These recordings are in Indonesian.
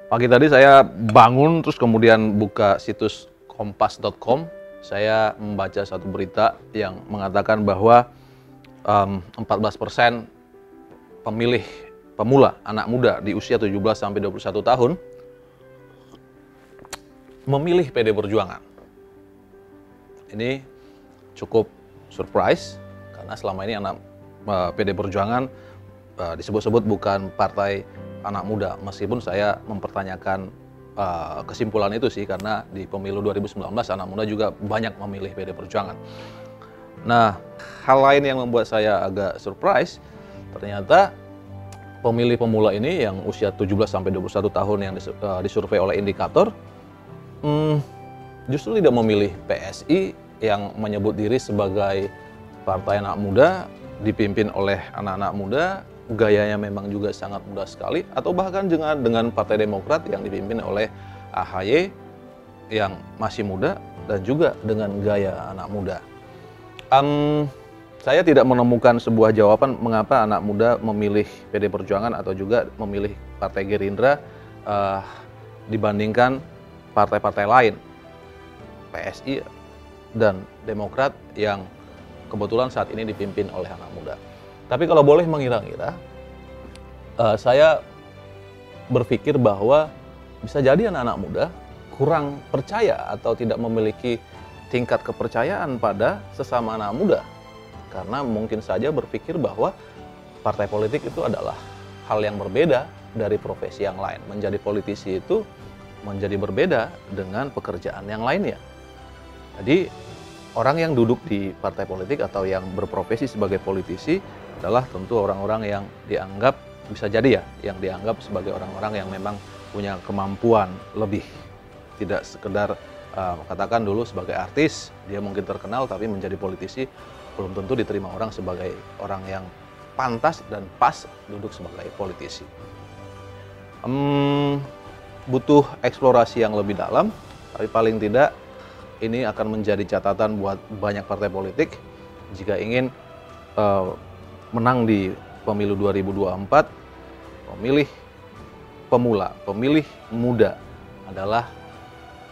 Pagi tadi saya bangun terus kemudian buka situs kompas.com. Saya membaca satu berita yang mengatakan bahwa 14% pemilih pemula anak muda di usia 17 sampai 21 tahun memilih PD Perjuangan. Ini cukup surprise karena selama ini PD Perjuangan disebut-sebut bukan partai anak muda, meskipun saya mempertanyakan kesimpulan itu sih, karena di pemilu 2019 anak muda juga banyak memilih PD Perjuangan. Nah, hal lain yang membuat saya agak surprise, ternyata pemilih pemula ini yang usia 17 sampai 21 tahun yang disurvei oleh Indikator justru tidak memilih PSI yang menyebut diri sebagai partai anak muda, dipimpin oleh anak-anak muda, gayanya memang juga sangat muda sekali, atau bahkan dengan Partai Demokrat yang dipimpin oleh AHY yang masih muda dan juga dengan gaya anak muda. Saya tidak menemukan sebuah jawaban mengapa anak muda memilih PD Perjuangan atau juga memilih Partai Gerindra dibandingkan partai-partai lain, PSI dan Demokrat yang kebetulan saat ini dipimpin oleh anak muda. Tapi kalau boleh mengira-ngira, saya berpikir bahwa bisa jadi anak-anak muda kurang percaya atau tidak memiliki tingkat kepercayaan pada sesama anak muda. Karena mungkin saja berpikir bahwa partai politik itu adalah hal yang berbeda dari profesi yang lain. Menjadi politisi itu menjadi berbeda dengan pekerjaan yang lainnya. Jadi orang yang duduk di partai politik atau yang berprofesi sebagai politisi adalah tentu orang-orang yang dianggap, bisa jadi ya, yang dianggap sebagai orang-orang yang memang punya kemampuan lebih. Tidak sekedar katakan dulu sebagai artis, dia mungkin terkenal, tapi menjadi politisi belum tentu diterima orang sebagai orang yang pantas dan pas duduk sebagai politisi. Butuh eksplorasi yang lebih dalam, tapi paling tidak ini akan menjadi catatan buat banyak partai politik jika ingin menang di pemilu 2024. Pemilih pemula, pemilih muda adalah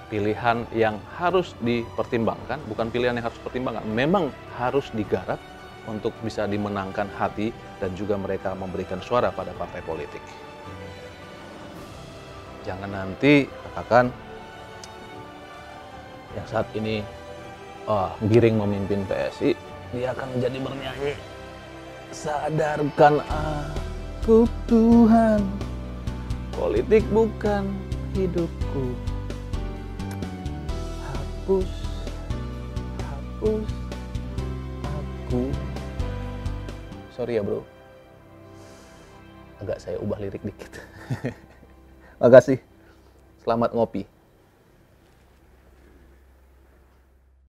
pilihan yang harus dipertimbangkan, bukan pilihan yang harus dipertimbangkan, memang harus digarap untuk bisa dimenangkan hati dan juga mereka memberikan suara pada partai politik. Jangan nanti katakan yang saat ini Giring memimpin PSI, dia akan menjadi bernyanyi, sadarkan aku Tuhan, politik bukan hidupku, hapus aku. Sorry ya bro, agak saya ubah lirik dikit. Makasih, selamat ngopi.